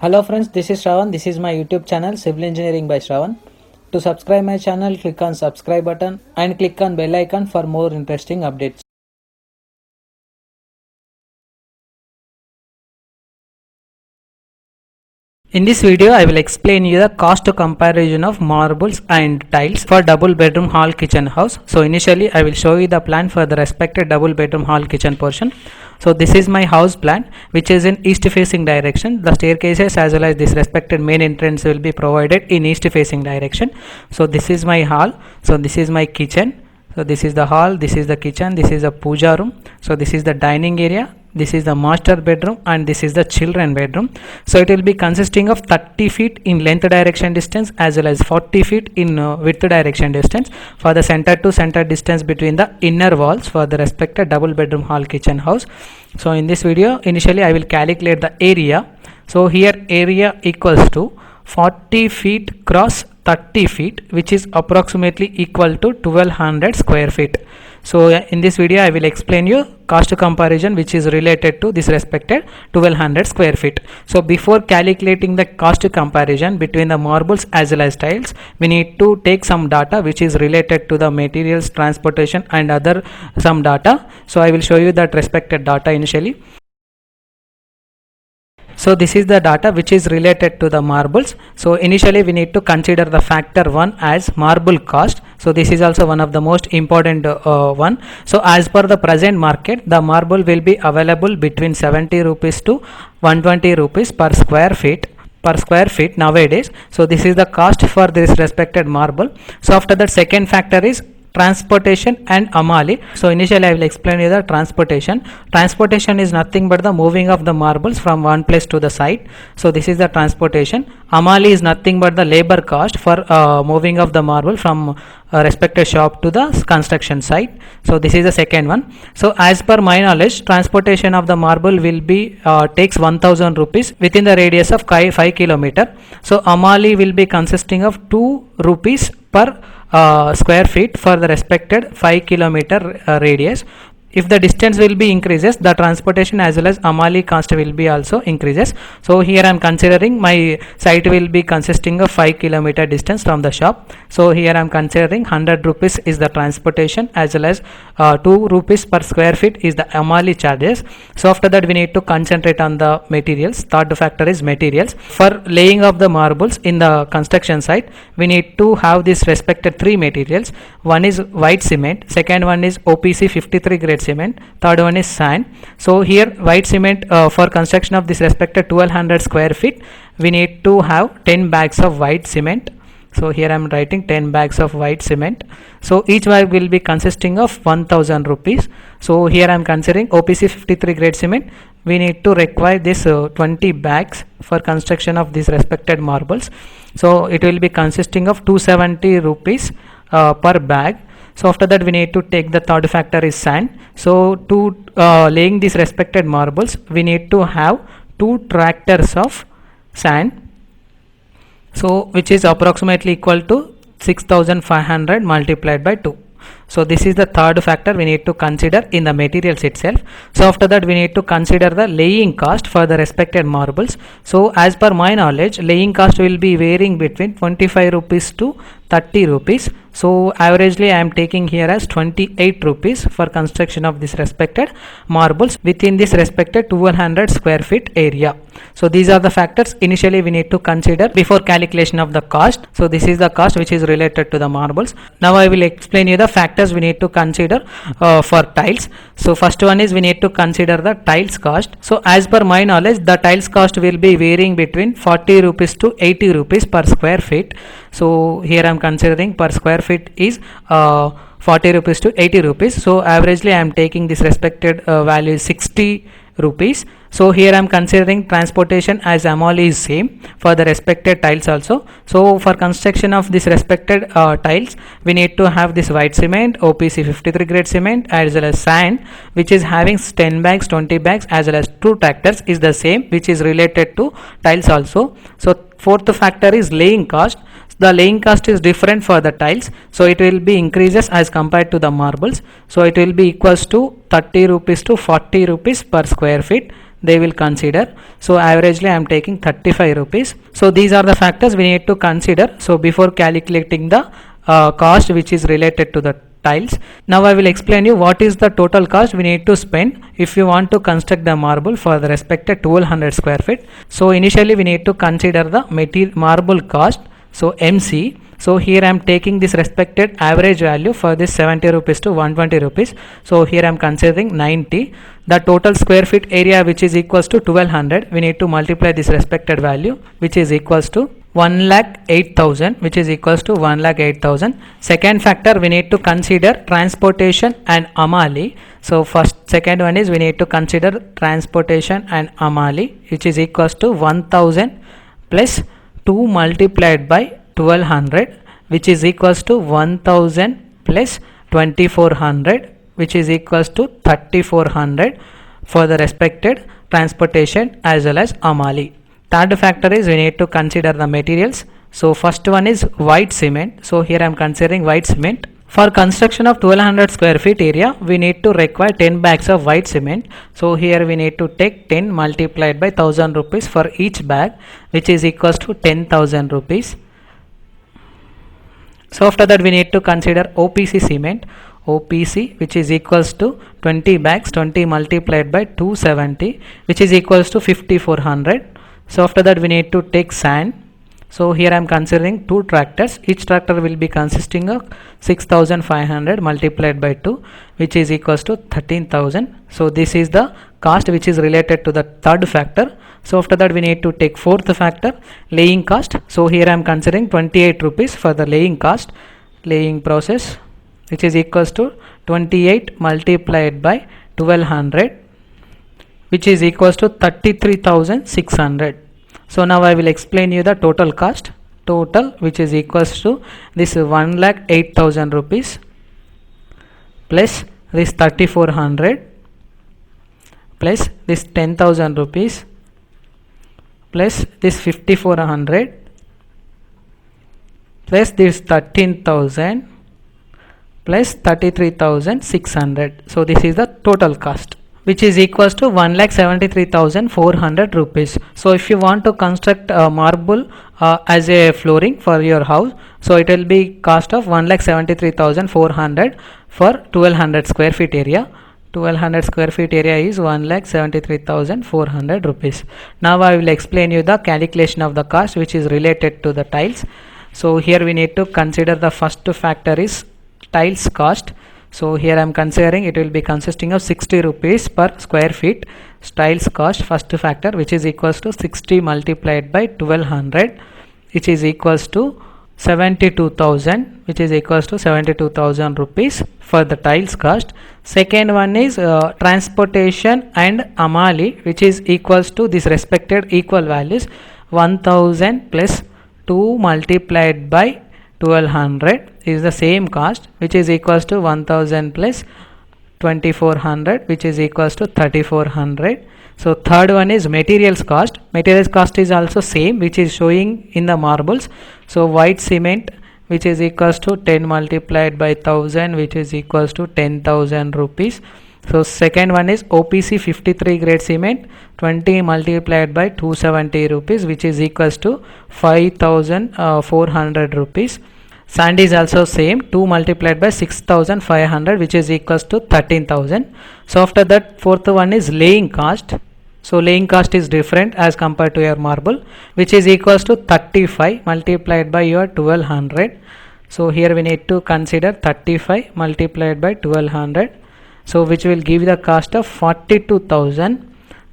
Hello friends, this is Shravan. This is my YouTube channel Civil Engineering by Shravan. To subscribe my channel, click on subscribe button and click on bell icon for more interesting updates. In this video, I will explain you the cost comparison of marbles and tiles for double bedroom hall kitchen house. So initially, I will show you the plan for the respective double bedroom hall kitchen portion. So this is my house plan, which is in east facing direction. The staircases as well as this respected main entrance will be provided in east facing direction. So this is my hall. So this is my kitchen. So this is the hall, this is the kitchen, this is the puja room. So this is the dining area, this is the master bedroom, and this is the children bedroom. So it will be consisting of 30 feet in length direction distance as well as 40 feet in width direction distance for the center to center distance between the inner walls for the respective double bedroom hall kitchen house. So in this video, initially I will calculate the area. So here area equals to 40 feet cross 30 feet, which is approximately equal to 1200 square feet. So in this video I will explain you cost comparison which is related to this respected 1200 square feet. So before calculating the cost comparison between the marbles as well as tiles, we need to take some data which is related to the materials, transportation and other some data. So I will show you that respected data initially. So this is the data which is related to the marbles. So initially we need to consider the factor 1 as marble cost. So this is also one of the most important one. So as per the present market, the marble will be available between 70 rupees to 120 rupees per square feet nowadays. So this is the cost for this respected marble. So after that, second factor is transportation and amali. So initially I will explain you the transportation. Transportation is nothing but the moving of the marbles from one place to the site. So this is the transportation. Amali is nothing but the labor cost for moving of the marble from respective shop to the construction site. So this is the second one. So as per my knowledge, transportation of the marble will be takes 1000 rupees within the radius of 5 kilometer. So amali will be consisting of 2 rupees per square feet for the respected 5 kilometer radius. If the distance will be increases, the transportation as well as amali cost will be also increases. So here I am considering my site will be consisting of 5 kilometer distance from the shop. So here I am considering 100 rupees is the transportation as well as 2 rupees per square feet is the amali charges. So after that we need to concentrate on the materials. Third factor is materials. For laying of the marbles in the construction site, we need to have this respected 3 materials. One is white cement, second one is OPC 53 grade cement, third one is sand. So here white cement for construction of this respected 1200 square feet, we need to have 10 bags of white cement. So here I am writing 10 bags of white cement. So each bag will be consisting of 1000 rupees. So here I am considering OPC 53 grade cement. We need to require this 20 bags for construction of these respected marbles. So it will be consisting of 270 rupees per bag. So after that we need to take the third factor is sand. So to laying these respected marbles, we need to have 2 tractors of sand. So which is approximately equal to 6500 multiplied by 2. So this is the third factor we need to consider in the materials itself. So after that we need to consider the laying cost for the respected marbles. So as per my knowledge, laying cost will be varying between 25 rupees to 30 rupees. So averagely I am taking here as 28 rupees for construction of this respected marbles within this respected 1200 square feet area. So these are the factors initially we need to consider before calculation of the cost. So this is the cost which is related to the marbles. Now I will explain you the factors we need to consider for tiles. So first one is we need to consider the tiles cost. So as per my knowledge, the tiles cost will be varying between 40 rupees to 80 rupees per square feet. So here I am considering per square feet is 40 rupees to 80 rupees. So averagely I am taking this respected value is 60 rupees. So here I am considering transportation as amali is same for the respected tiles also. So for construction of this respected tiles, we need to have this white cement, OPC 53 grade cement as well as sand, which is having 10 bags, 20 bags as well as 2 tractors is the same which is related to tiles also. So fourth factor is laying cost. The laying cost is different for the tiles, so it will be increases as compared to the marbles. So it will be equals to 30 rupees to 40 rupees per square feet. they will consider. So averagely I am taking 35 rupees. So these are the factors we need to consider, so before calculating the cost which is related to the tiles. Now I will explain you what is the total cost we need to spend if you want to construct the marble for the respective 1200 square feet. So initially we need to consider the material marble cost, so MC. So here I am taking this respected average value for this 70 rupees to 120 rupees. So here I am considering 90. The total square feet area which is equals to 1200, we need to multiply this respected value which is equals to 1,08,000, which is equals to 1,08,000. Second factor we need to consider transportation and Amali. So second one is we need to consider transportation and Amali, which is equals to 1,000 plus 2 multiplied by 1200, which is equals to 1000 plus 2400, which is equals to 3400 for the respected transportation as well as Amali. Third factor is we need to consider the materials. So first one is white cement. So here I am considering white cement. For construction of 1200 square feet area, we need to require 10 bags of white cement. So here we need to take 10 multiplied by 1000 rupees for each bag, which is equals to 10,000 rupees. So after that we need to consider OPC cement. OPC, which is equals to 20 bags, 20 multiplied by 270, which is equals to 5400. So after that we need to take sand. So here I am considering 2 tractors. Each tractor will be consisting of 6500 multiplied by 2, which is equals to 13,000. So this is the cost which is related to the third factor. So after that we need to take fourth factor, laying cost. So here I am considering 28 rupees for the laying cost, laying process, which is equals to 28 multiplied by 1200, which is equals to 33,600. So now I will explain you the total cost. Total, which is equals to this 1,08,000 rupees plus this 3400 plus this 10,000 rupees plus this 5400 plus this 13,000 plus 33,600. So this is the total cost, which is equals to 1,73,400 rupees. So if you want to construct a marble as a flooring for your house, so it will be cost of 1,73,400 for 1200 square feet area. 1200 square feet area is 1,73,400 rupees. Now I will explain you the calculation of the cost which is related to the tiles. So here we need to consider the first factor is tiles cost. So here I am considering it will be consisting of 60 rupees per square feet. Tiles cost first factor, which is equals to 60 multiplied by 1200, which is equals to 72,000, which is equals to 72,000 rupees for the tiles cost. Second one is transportation and Amali, which is equals to this respected equal values 1000 plus 2 multiplied by 1200 is the same cost, which is equals to 1000 plus 2400, which is equals to 3400. So third one is materials cost. Materials cost is also same, which is showing in the marbles. So white cement, which is equals to 10 multiplied by 1000, which is equals to 10,000 rupees. So second one is OPC 53 grade cement, 20 multiplied by 270 rupees, which is equals to 5,400 rupees. Sand is also same, 2 multiplied by 6,500, which is equals to 13,000. So after that fourth one is laying cost. So laying cost is different as compared to your marble, which is equals to 35 multiplied by your 1200. So here we need to consider 35 multiplied by 1200. So which will give the cost of 42,000.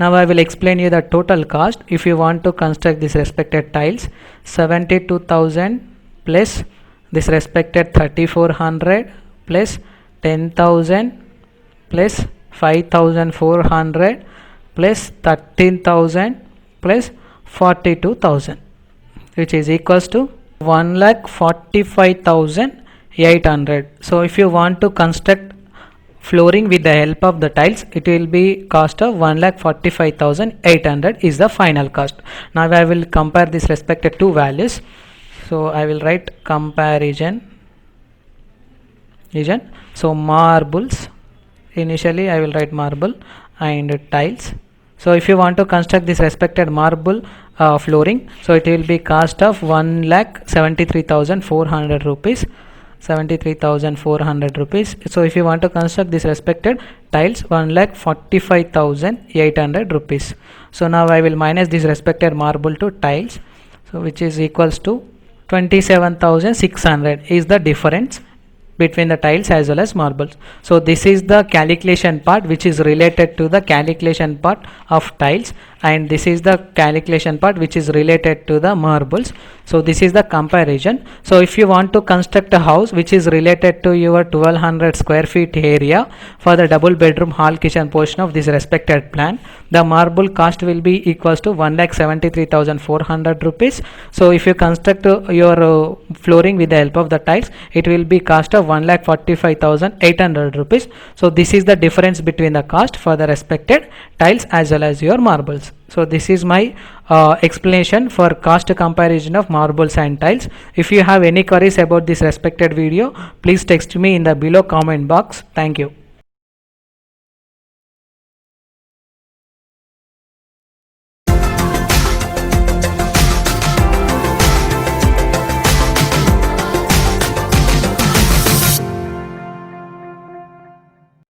Now I will explain you the total cost if you want to construct this respected tiles. 72,000 plus this respected 3400 plus 10,000 plus 5,400 plus 13,000 plus 42,000, which is equals to 1,45,800. So if you want to construct flooring with the help of the tiles, it will be cost of 1,45,800 is the final cost. Now I will compare this respected two values. So I will write comparison. So marbles, initially I will write marble and tiles. So if you want to construct this respected marble flooring, so it will be cost of 1,73,400 rupees. 73,400 rupees. So if you want to construct this respected tiles, 1,45,800 rupees. So now I will minus this respected marble to tiles, so which is equals to 27,600 is the difference between the tiles as well as marbles. So this is the calculation part which is related to the calculation part of tiles, and this is the calculation part which is related to the marbles. So this is the comparison. So if you want to construct a house which is related to your 1200 square feet area for the double bedroom hall kitchen portion of this respected plan, the marble cost will be equals to 1,73,400 rupees. So if you construct your flooring with the help of the tiles, it will be cost of 1,45,800 rupees. So this is the difference between the cost for the respected tiles as well as your marbles. So this is my explanation for cost comparison of marbles and tiles. If you have any queries about this respected video, please text me in the below comment box. Thank you.